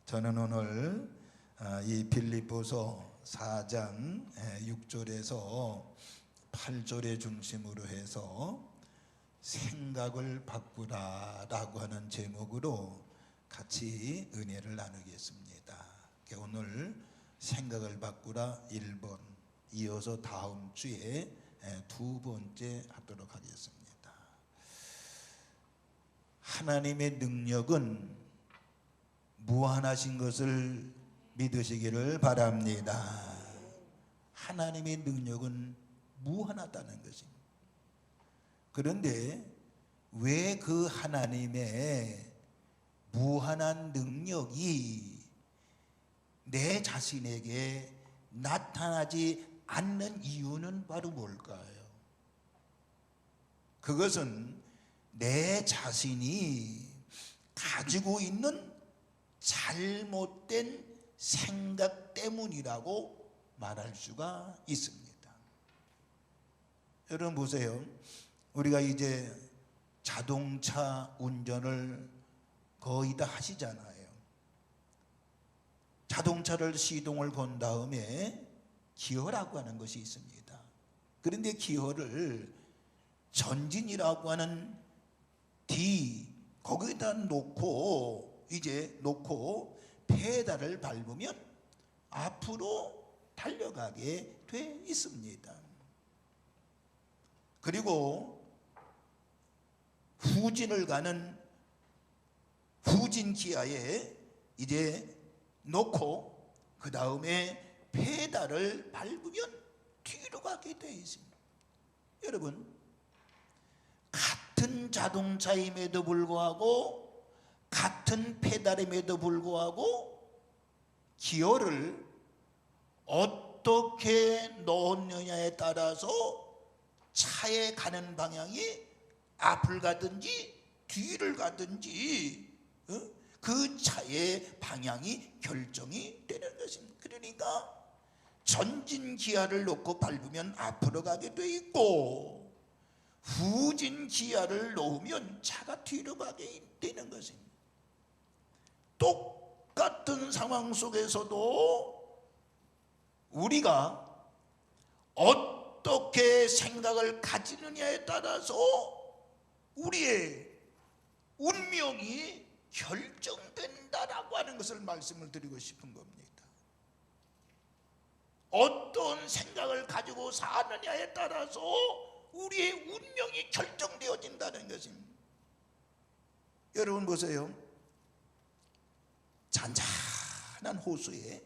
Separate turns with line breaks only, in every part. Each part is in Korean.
저는 오늘 이 빌립보서 4장 6절에서 8절의 중심으로 해서 생각을 바꾸라라고 하는 제목으로 같이 은혜를 나누겠습니다. 오늘 생각을 바꾸라 1번, 이어서 다음 주에 두 번째 하도록 하겠습니다. 하나님의 능력은 무한하신 것을 믿으시기를 바랍니다. 하나님의 능력은 무한하다는 것입니다. 그런데 왜 그 하나님의 무한한 능력이 내 자신에게 나타나지 않는 이유는 바로 뭘까요? 그것은 내 자신이 가지고 있는 잘못된 생각 때문이라고 말할 수가 있습니다. 여러분 보세요. 우리가 이제 자동차 운전을 거의 다 하시잖아요. 자동차를 시동을 건 다음에 기어라고 하는 것이 있습니다. 그런데 기어를 전진이라고 하는 D 거기다 놓고 페달을 밟으면 앞으로 달려가게 돼 있습니다. 그리고 후진을 가는 후진 기아에 이제 놓고 그 다음에 페달을 밟으면 뒤로 가게 돼 있습니다. 여러분, 같은 자동차임에도 불구하고 같은 페달임에도 불구하고 기어를 어떻게 넣느냐에 따라서 차에 가는 방향이 앞을 가든지 뒤를 가든지 그 차의 방향이 결정이 되는 것입니다. 그러니까 전진 기아를 놓고 밟으면 앞으로 가게 돼 있고 후진 기아를 놓으면 차가 뒤로 가게 되는 것입니다. 똑같은 상황 속에서도 우리가 어떻게 생각을 가지느냐에 따라서 우리의 운명이 결정된다라고 하는 것을 말씀을 드리고 싶은 겁니다. 어떤 생각을 가지고 사느냐에 따라서 우리의 운명이 결정되어진다는 것입니다. 여러분 보세요. 잔잔한 호수에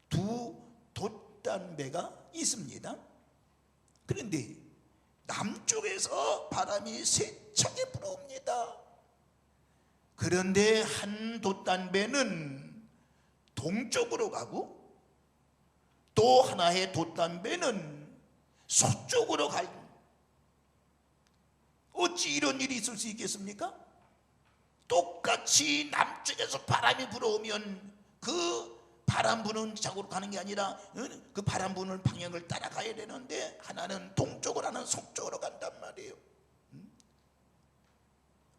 두 돛담배가 있습니다. 그런데 남쪽에서 바람이 세차게 불어옵니다. 그런데 한 돛담배는 동쪽으로 가고 또 하나의 돛담배는 서쪽으로 가요. 어찌 이런 일이 있을 수 있겠습니까? 똑같이 남쪽에서 바람이 불어오면 그 바람 부는 쪽으로 가는 게 아니라 그 바람 부는 방향을 따라가야 되는데 하나는 동쪽으로 하나는 서쪽으로 간단 말이에요.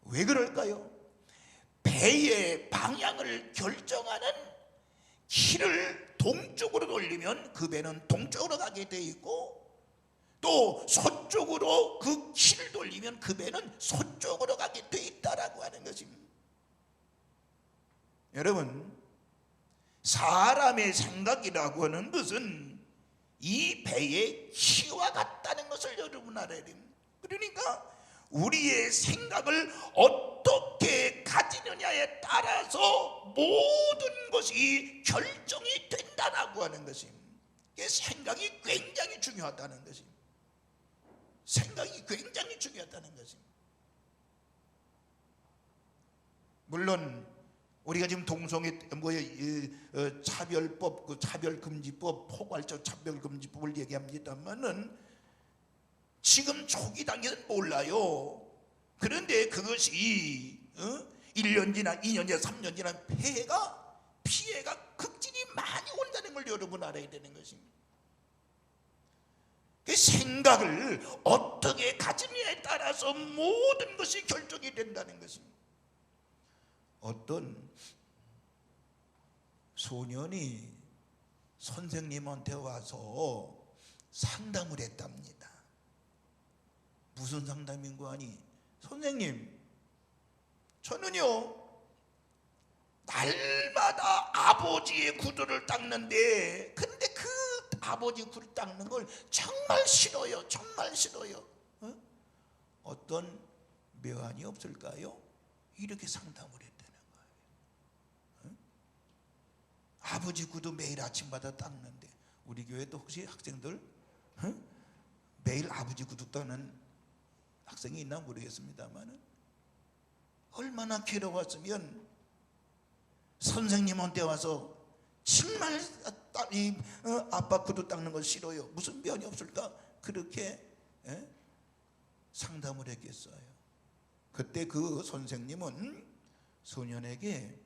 왜 그럴까요? 배의 방향을 결정하는 키를 동쪽으로 돌리면 그 배는 동쪽으로 가게 돼 있고 또 서쪽으로 그 키를 돌리면 그 배는 서쪽으로 가게 돼 있다라고 하는 것입니다. 여러분, 사람의 생각이라고 하는 것은 이 배의 키와 같다는 것을 여러분 알아야 됩니다. 그러니까 우리의 생각을 어떻게 가지느냐에 따라서 모든 것이 결정이 된다라고 하는 것입니다. 생각이 굉장히 중요하다는 것입니다. 생각이 굉장히 중요하다는 것입니다. 물론 우리가 지금 동성애 차별법, 그 차별금지법, 포괄적 차별금지법을 얘기합니다만은 지금 초기 단계는 몰라요. 그런데 그것이 1년 지나 2년 지나 3년 지나 피해가 극진히 많이 온다는 걸 여러분 알아야 되는 것입니다. 그 생각을 어떻게 가지느냐에 따라서 모든 것이 결정이 된다는 것입니다. 어떤 소년이 선생님한테 와서 상담을 했답니다. 무슨 상담인고 하니, 선생님, 저는요 날마다 아버지의 구두를 닦는데, 근데 그 아버지 구두 닦는 걸 정말 싫어요. 정말 싫어요. 어떤 묘안이 없을까요? 이렇게 상담을 했다는 거예요. 아버지 구두 매일 아침마다 닦는데, 우리 교회도 혹시 학생들 매일 아버지 구두 닦는 학생이 있나 모르겠습니다만, 얼마나 괴로웠으면 선생님한테 와서 정말 아빠 구두 닦는 걸 싫어요. 무슨 변이 없을까? 그렇게 상담을 했겠어요. 그때 그 선생님은 소년에게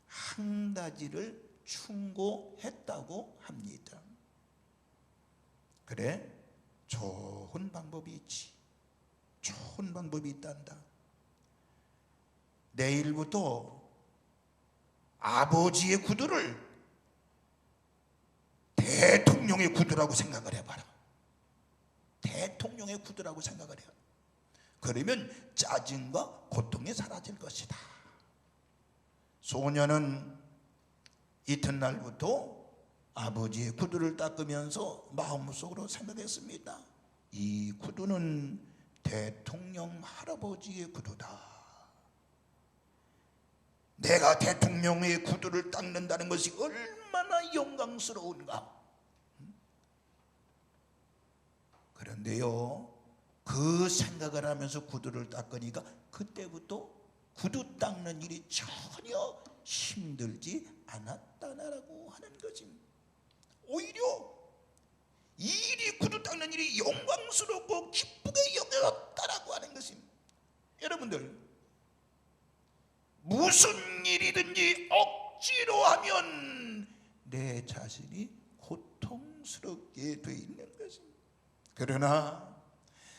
한 가지를 충고했다고 합니다. 그래, 좋은 방법이 있지. 좋은 방법이 있단다. 내일부터 아버지의 구두를 대통령의 구두라고 생각을 해봐라. 대통령의 구두라고 생각을 해요. 그러면 짜증과 고통이 사라질 것이다. 소년은 이튿날부터 아버지의 구두를 닦으면서 마음속으로 생각했습니다. 이 구두는 대통령 할아버지의 구두다. 내가 대통령의 구두를 닦는다는 것이 얼마나 영광스러운가. 그런데요, 그 생각을 하면서 구두를 닦으니까 그때부터 구두 닦는 일이 전혀 힘들지 않았다라고 하는 것입니다. 오히려 이 일이, 구두 닦는 일이 영광스럽고 기쁘게 여겼다라고 하는 것입니다. 여러분들, 무슨 일이든지 억지로 하면 내 자신이 고통스럽게 돼 있는 것입니다. 그러나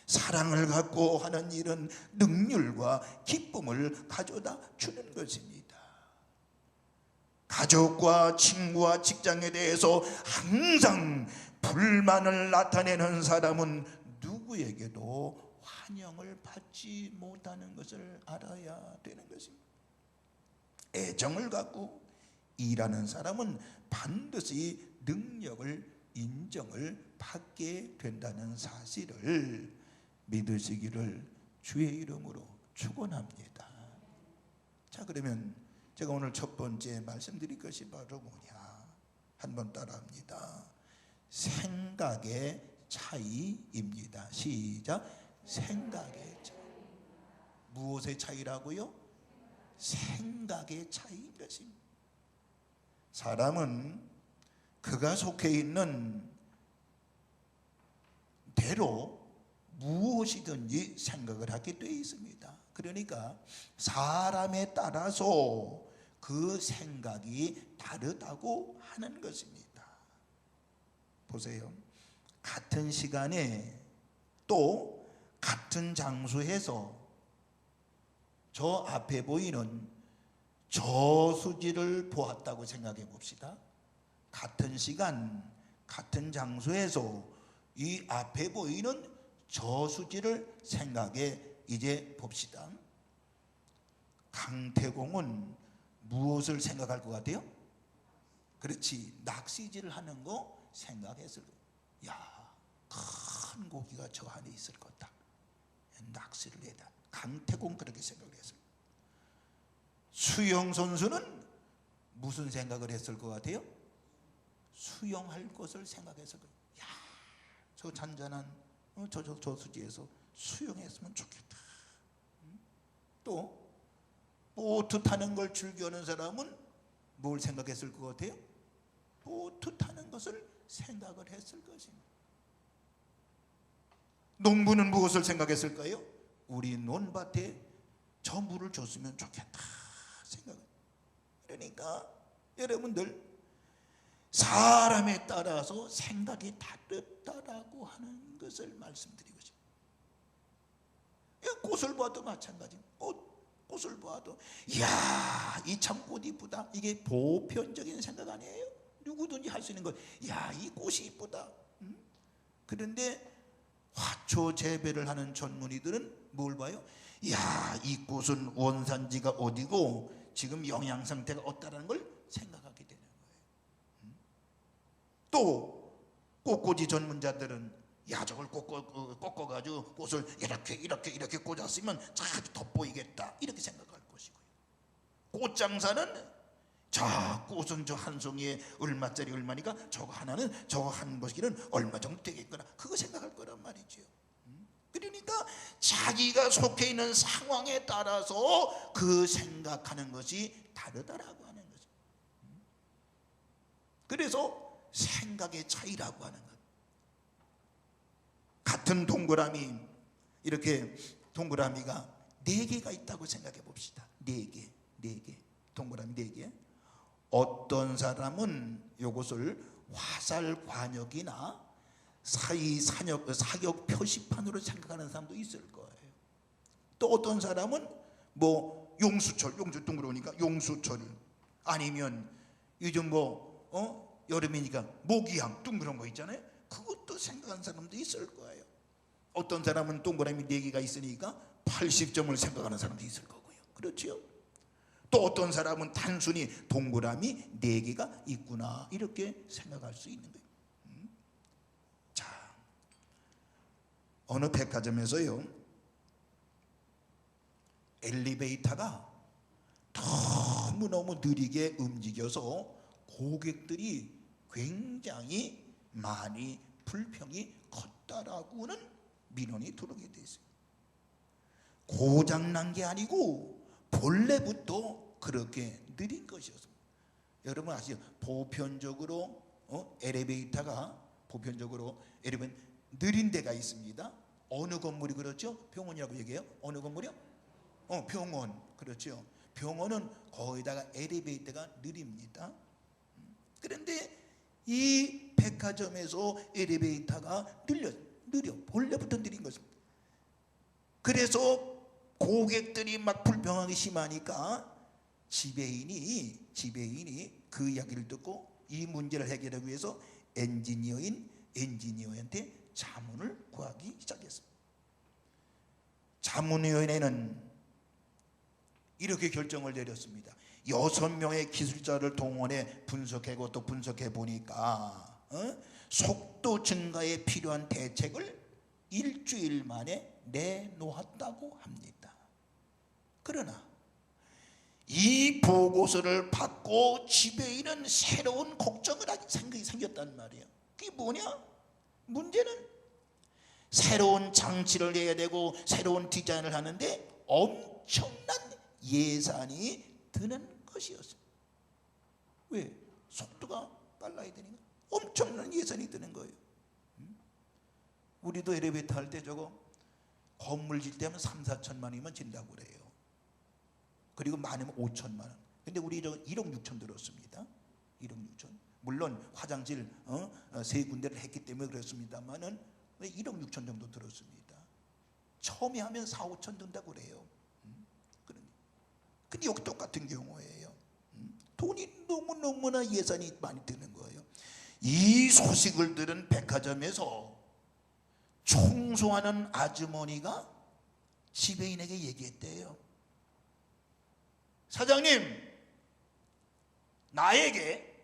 사랑을 갖고 하는 일은 능률과 기쁨을 가져다 주는 것입니다. 가족과 친구와 직장에 대해서 항상 불만을 나타내는 사람은 누구에게도 환영을 받지 못하는 것을 알아야 되는 것입니다. 애정을 갖고 일하는 사람은 반드시 능력을, 인정을 받게 된다는 사실을 믿으시기를 주의 이름으로 축원합니다. 자, 그러면 제가 오늘 첫 번째 말씀드릴 것이 바로 뭐냐? 한번 따라합니다. 생각의 차이입니다. 시작. 생각의 차이. 무엇의 차이라고요? 생각의 차이인 것입니다. 사람은 그가 속해 있는 대로 무엇이든지 생각을 하게 되어 있습니다. 그러니까 사람에 따라서 그 생각이 다르다고 하는 것입니다. 보세요. 같은 시간에 또 같은 장소에서 저 앞에 보이는 저수지를 보았다고 생각해 봅시다. 같은 시간, 같은 장소에서 이 앞에 보이는 저수지를 생각해 이제 봅시다. 강태공은 무엇을 생각할 것 같아요? 그렇지, 낚시질을 하는 거 생각했을 거예요. 야, 큰 고기가 저 안에 있을 거다. 낚시를 해다. 강태공 그렇게 생각을 했어요. 수영 선수는 무슨 생각을 했을 것 같아요? 수영할 것을 생각했을 거예요. 야, 저 잔잔한 저수지에서 수영했으면 좋겠다. 또 보트 타는 걸 즐겨하는 사람은 뭘 생각했을 것 같아요? 보트 타는 것을 생각을 했을 것입니다. 농부는 무엇을 생각했을까요? 우리 논밭에 저 물을 줬으면 좋겠다 생각. 그러니까 여러분들, 사람에 따라서 생각이 다르다라고 하는 것을 말씀드리고 싶어요. 꽃을 봐도 마찬가지입니다. 꽃 꽃을 보아도 이야 이 참 꽃 이쁘다. 이게 보편적인 생각 아니에요? 누구든지 할 수 있는 거. 야 이 꽃이 이쁘다. 그런데 화초 재배를 하는 전문의들은 뭘 봐요? 야 이 꽃은 원산지가 어디고 지금 영양 상태가 어떠라는 걸 생각하게 되는 거예요. 또 꽃꽂이 전문자들은 야 저걸 꺾어가지고 꽃을 이렇게 꽂았으면 참 돋보이겠다 이렇게 생각할 것이고요. 꽃장사는 자 꽃은 저 한 송이에 얼마짜리 얼마니까 저거 하나는 저거 한 것이기는 얼마 정도 되겠구나 그거 생각할 거란 말이죠. 그러니까 자기가 속해 있는 상황에 따라서 그 생각하는 것이 다르다라고 하는 거죠. 그래서 생각의 차이라고 하는 것. 같은 동그라미 이렇게 동그라미가 4개가 있다고 생각해 봅시다. 4개 동그라미 4개. 어떤 사람은 이것을 화살 관역이나 사격 표시판으로 생각하는 사람도 있을 거예요. 또 어떤 사람은 뭐 용수 동그라니까 용수철 아니면 요즘 여름이니까 모기향 둥그런 거 있잖아요. 그것도 생각하는 사람도 있을 거예요. 어떤 사람은 동그라미 4개가 있으니까 80점을 생각하는 사람도 있을 거고요. 그렇죠? 또 어떤 사람은 단순히 동그라미 4개가 있구나 이렇게 생각할 수 있는 거예요. 자, 어느 백화점에서요 엘리베이터가 너무너무 느리게 움직여서 고객들이 굉장히 많이 불평이 컸다라고는 민원이 들어오게 돼 있어요. 고장난 게 아니고 본래부터 그렇게 느린 것이었습니다. 여러분 아시죠? 보편적으로 엘리베이터가 느린 데가 있습니다. 어느 건물이 그렇죠? 병원이라고 얘기해요. 어느 건물이요? 병원. 그렇죠. 병원은 거기다가 엘리베이터가 느립니다. 그런데 이 백화점에서 엘리베이터가 느려. 본래부터 느린 것입니다. 그래서 고객들이 막 불평하기 심하니까 지배인이 그 이야기를 듣고 이 문제를 해결하기 위해서 엔지니어한테 자문을 구하기 시작했습니다. 자문위원회는 이렇게 결정을 내렸습니다. 6명의 기술자를 동원해 분석하고 또 분석해 보니까 속도 증가에 필요한 대책을 일주일 만에 내놓았다고 합니다. 그러나 이 보고서를 받고 지배인은 새로운 걱정을 생겼단 말이에요. 그게 뭐냐? 문제는 새로운 장치를 내야 되고 새로운 디자인을 하는데 엄청난 예산이 드는 것이었습니다. 왜? 속도가 빨라야 되니까 엄청난 예산이 드는 거예요. 우리도 엘리베이터 할 때 저거 건물 질 때 하면 3-4천만 원이면 진다고 그래요. 그리고 많으면 5천만 원. 근데 우리 저 1억 6천 들었습니다. 1억 6천. 물론 화장실 3군데를 했기 때문에 그렇습니다만은 1억 6천 정도 들었습니다. 처음에 하면 4-5천 든다고 그래요. 근데 여기 똑같은 경우예요. 돈이 너무나 예산이 많이 드는 거예요. 이 소식을 들은 백화점에서 청소하는 아주머니가 지배인에게 얘기했대요. 사장님, 나에게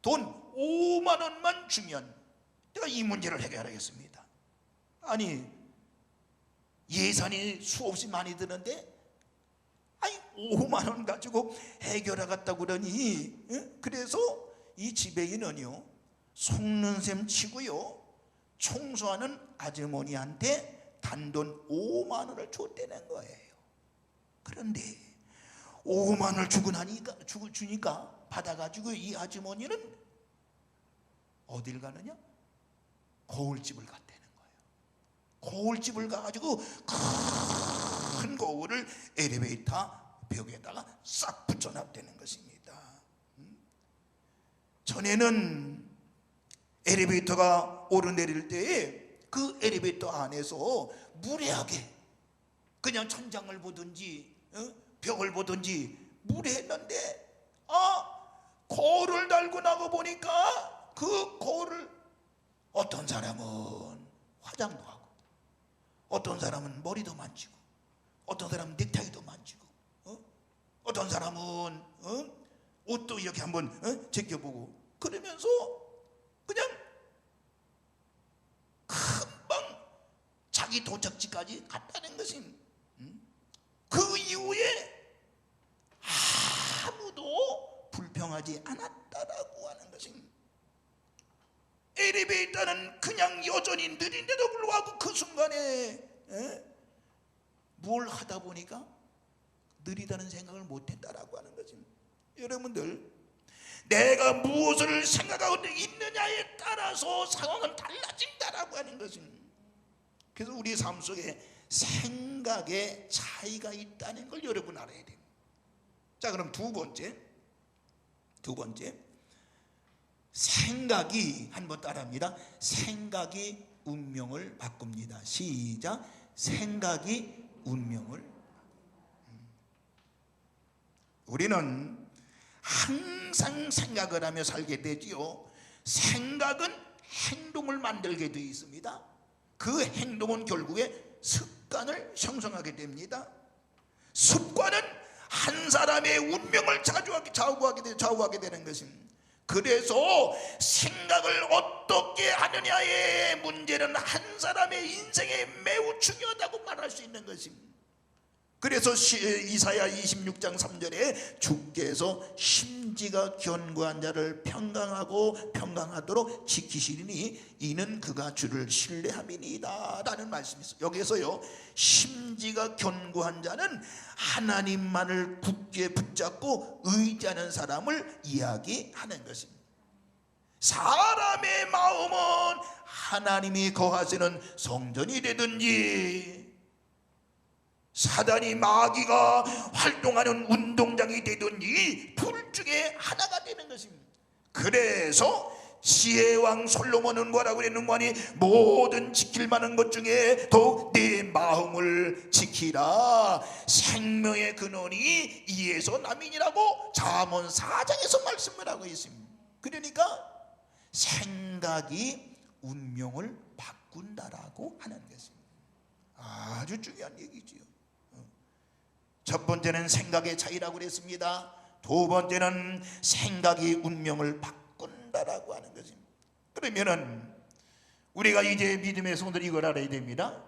돈 5만 원만 주면 내가 이 문제를 해결하겠습니다. 아니, 예산이 수없이 많이 드는데 5만 원 가지고 해결하겠다고 그러니 그래서 이 지배인은요 속는 셈 치고요 청소하는 아주머니한테 단돈 5만 원을 줬다는 거예요. 그런데 5만 원을 주니까 받아가지고 이 아주머니는 어딜 가느냐? 거울집을 갔다는 거예요. 거울집을 가가지고 큰 거울을 엘리베이터 벽에다가 싹 붙여놨다는 것입니다. 전에는 엘리베이터가 오르내릴 때에 그 엘리베이터 안에서 무례하게 그냥 천장을 보든지 벽을 보든지 물에 했는데 거울을 달고 나가 보니까 그 거울을 어떤 사람은 화장도 하고, 어떤 사람은 머리도 만지고, 어떤 사람은 넥타이도 만지고, 어떤 사람은 옷도 이렇게 한번 제껴보고, 그러면서 그냥 금방 자기 도착지까지 갔다는 것입니다. 그 이후에 아무도 불평하지 않았다라고 하는 것입니다. 엘리베이터는 그냥 여전히 느린데도 불구하고 그 순간에 뭘 하다 보니까 느리다는 생각을 못했다라고 하는 것입니다. 여러분들, 내가 무엇을 생각하고 있느냐에 따라서 상황은 달라진다라고 하는 것입니다. 그래서 우리 삶 속에 생각의 차이가 있다는 걸 여러분 알아야 됩니다. 자, 그럼 두 번째, 생각이, 한번 따라합니다. 생각이 운명을 바꿉니다. 시작. 생각이 운명을. 우리는 항상 생각을 하며 살게 되지요. 생각은 행동을 만들게 되어 있습니다. 그 행동은 결국에 습관을 형성하게 됩니다. 습관은 한 사람의 운명을 좌우하게 되는 것입니다. 그래서 생각을 어떻게 하느냐의 문제는 한 사람의 인생에 매우 중요하다고 말할 수 있는 것입니다. 그래서 이사야 26장 3절에 주께서 심지가 견고한 자를 평강하도록 지키시리니 이는 그가 주를 신뢰함이니이다 라는 말씀이 있어요. 여기에서요, 심지가 견고한 자는 하나님만을 굳게 붙잡고 의지하는 사람을 이야기하는 것입니다. 사람의 마음은 하나님이 거하시는 성전이 되든지 사단이 마귀가 활동하는 운동장이 되든지 둘 중에 하나가 되는 것입니다. 그래서 지혜왕 솔로몬은 뭐라고 그랬는가니, 모든 지킬 만한 것 중에 더욱 내 마음을 지키라. 생명의 근원이 이에서 남이니라고 잠언 4장에서 말씀을 하고 있습니다. 그러니까 생각이 운명을 바꾼다라고 하는 것입니다. 아주 중요한 얘기지요. 첫 번째는 생각의 차이라고 그랬습니다. 두 번째는 생각이 운명을 바꾼다라고 하는 것입니다. 그러면은 우리가 이제 믿음의 성도들이 이걸 알아야 됩니다.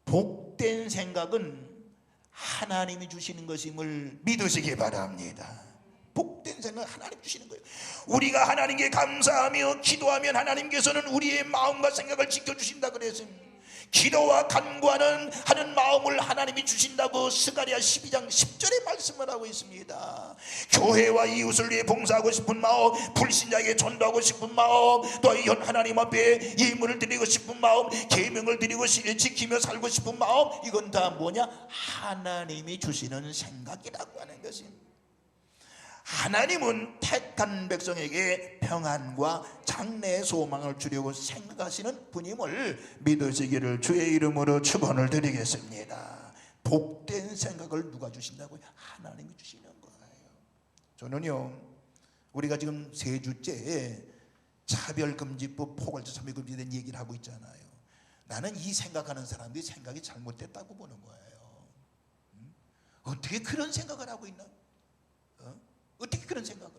복된 생각은 하나님이 주시는 것임을 믿으시기 바랍니다. 복된 생각 하나님 주시는 거예요. 우리가 하나님께 감사하며 기도하면 하나님께서는 우리의 마음과 생각을 지켜주신다 그랬습니다. 기도와 간구하는 마음을 하나님이 주신다고 스가랴 12장 10절에 말씀을 하고 있습니다. 교회와 이웃을 위해 봉사하고 싶은 마음, 불신자에게 전도하고 싶은 마음, 또 하나님 앞에 예물을 드리고 싶은 마음, 계명을 드리고 지키며 살고 싶은 마음, 이건 다 뭐냐? 하나님이 주시는 생각이라고 하는 것입니다. 하나님은 택한 백성에게 평안과 장래의 소망을 주려고 생각하시는 분임을 믿으시기를 주의 이름으로 축원을 드리겠습니다. 복된 생각을 누가 주신다고요? 하나님이 주시는 거예요. 저는요, 우리가 지금 3주째 차별금지법, 포괄적 참여금지에 대한 얘기를 하고 있잖아요. 나는 이 생각하는 사람들이 생각이 잘못됐다고 보는 거예요. 어떻게 그런 생각을 하고 있나? 어떻게 그런 생각을?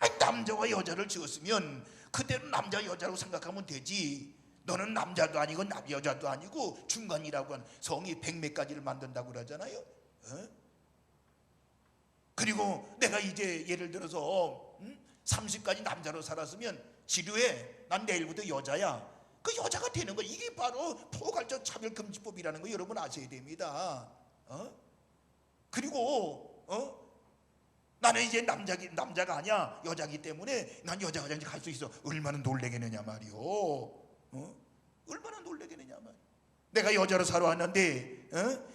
아니, 남자와 여자를 지었으면 그대로 남자 여자라고 생각하면 되지. 너는 남자도 아니고 여자도 아니고 중간이라고 한 성이 100몇 가지를 만든다고 그러잖아요. 그리고 내가 이제 예를 들어서 30까지 남자로 살았으면 지루해. 난 내일부터 여자야. 그 여자가 되는 거, 이게 바로 포괄적 차별금지법이라는 거 여러분 아셔야 됩니다. 그리고 나는 이제 남자가 아니야, 여자기 때문에 난 여자 화장실 갈 수 있어. 얼마나 놀래겠느냐 말이오. 얼마나 놀래겠느냐 말이오. 내가 여자로 살아왔는데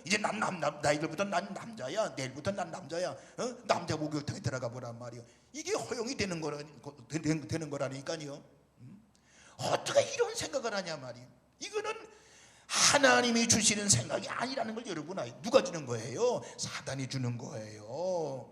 이제 나이들부터 난 남자야, 내일부터 난 남자야. 남자 목욕탕에 들어가 보란 말이오. 이게 허용이 되는 거라니까요. 어떻게 이런 생각을 하냐 말이오. 이거는 하나님이 주시는 생각이 아니라는 걸 여러분 아요. 누가 주는 거예요? 사단이 주는 거예요.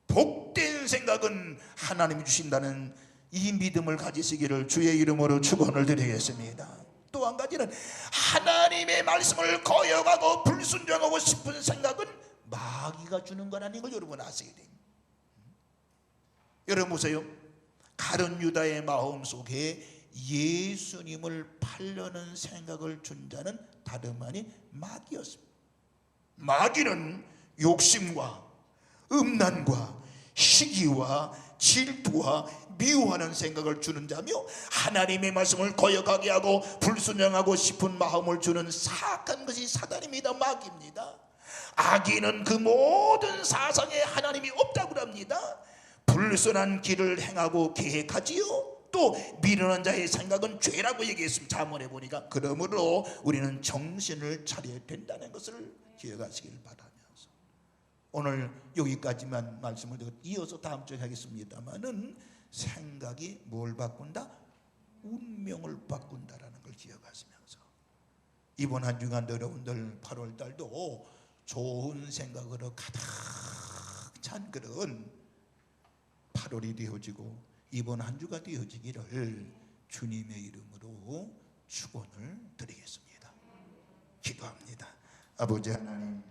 복된 생각은 하나님이 주신다는 이 믿음을 가지시기를 주의 이름으로 축원을 드리겠습니다. 또 한 가지는 하나님의 말씀을 거역하고 불순종하고 싶은 생각은 마귀가 주는 거라는 걸 여러분 아셔야 돼요. 여러분 보세요. 가룟 유다의 마음속에 예수님을 팔려는 생각을 준 자는 다름 아닌 마귀였습니다. 마귀는 욕심과 음란과 시기와 질투와 미워하는 생각을 주는 자며 하나님의 말씀을 거역하게 하고 불순종하고 싶은 마음을 주는 사악한 것이 사단입니다. 마귀입니다. 악인은 그 모든 사상에 하나님이 없다고 합니다. 불순한 길을 행하고 계획하지요. 또 미련한 자의 생각은 죄라고 얘기했습니다. 자문해 보니까. 그러므로 우리는 정신을 차려야 된다는 것을 기억하시길 바라면서 오늘 여기까지만 말씀을 드리고 이어서 다음 주에 하겠습니다만은 생각이 뭘 바꾼다? 운명을 바꾼다라는 걸 기억하시면서 이번 한 주간 여러분들 8월 달도 좋은 생각으로 가득 찬 그런 8월이 되어지고 이번 한 주가 되어지기를 주님의 이름으로 축원을 드리겠습니다. 기도합니다. 아버지 하나님,